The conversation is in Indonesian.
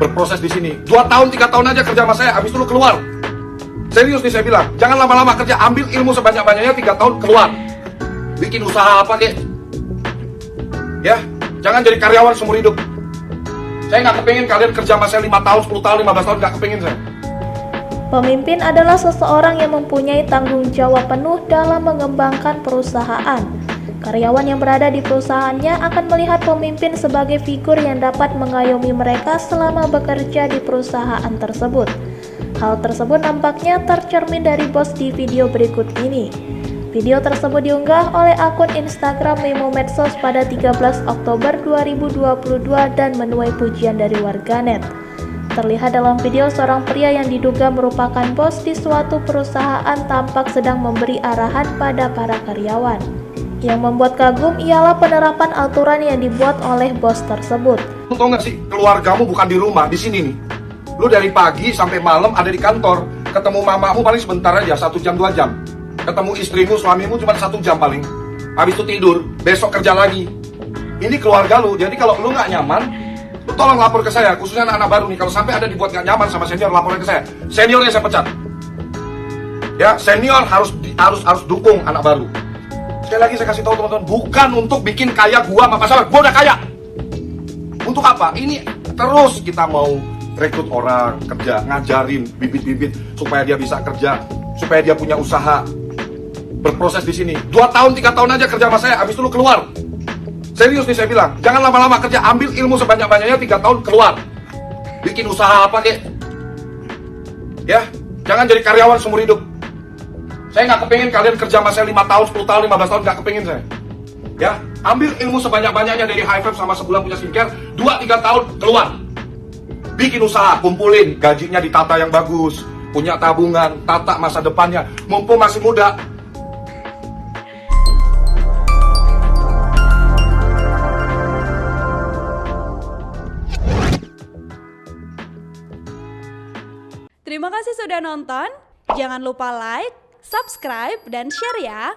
berproses di sini. 2 tahun, 3 tahun aja kerja sama saya, habis itu lu keluar. Serius nih saya bilang, jangan lama-lama kerja, ambil ilmu sebanyak-banyaknya, 3 tahun keluar. Bikin usaha apa kek. Ya, jangan jadi karyawan seumur hidup. Saya nggak kepingin kalian kerja sama saya 5 tahun, 10 tahun, 15 tahun, nggak kepingin saya. Pemimpin adalah seseorang yang mempunyai tanggung jawab penuh dalam mengembangkan perusahaan. Karyawan yang berada di perusahaannya akan melihat pemimpin sebagai figur yang dapat mengayomi mereka selama bekerja di perusahaan tersebut. Hal tersebut nampaknya tercermin dari bos di video berikut ini. Video tersebut diunggah oleh akun Instagram Memo Medsos pada 13 Oktober 2022 dan menuai pujian dari warganet. Terlihat dalam video seorang pria yang diduga merupakan bos di suatu perusahaan tampak sedang memberi arahan pada para karyawan. Yang membuat kagum ialah penerapan aturan yang dibuat oleh bos tersebut. Lu tau gak sih, keluargamu bukan di rumah, di sini nih. Lu dari pagi sampai malam ada di kantor. Ketemu mamamu paling sebentar aja, 1 jam 2 jam. Ketemu istrimu, suamimu cuma 1 jam paling. Habis itu tidur, besok kerja lagi. Ini keluarga lu, jadi kalau lu gak nyaman, lu tolong lapor ke saya, khususnya anak-anak baru nih. Kalau sampai ada dibuat gak nyaman sama senior, laporin ke saya. Seniornya saya pecat. Ya, senior harus dukung anak baru. Sekali lagi saya kasih tahu teman-teman, bukan untuk bikin kaya gua sama pasangan, gua udah kaya. Untuk apa? Ini terus kita mau rekrut orang kerja, ngajarin bibit-bibit supaya dia bisa kerja, supaya dia punya usaha, berproses di sini. 2 tahun, 3 tahun aja kerja sama saya, habis itu lu keluar. Serius nih saya bilang, jangan lama-lama kerja, ambil ilmu sebanyak-banyaknya, 3 tahun keluar. Bikin usaha apa kek. Ya, jangan jadi karyawan seumur hidup. Saya nggak kepingin kalian kerja sama saya 5 tahun, 10 tahun, 15 tahun, nggak kepingin saya. Ya, ambil ilmu sebanyak-banyaknya dari High Five sama sebulan punya skincare, 2-3 tahun keluar. Bikin usaha, kumpulin, gajinya ditata yang bagus, punya tabungan, tata masa depannya, mumpung masih muda. Terima kasih sudah nonton. Jangan lupa like, subscribe, dan share ya.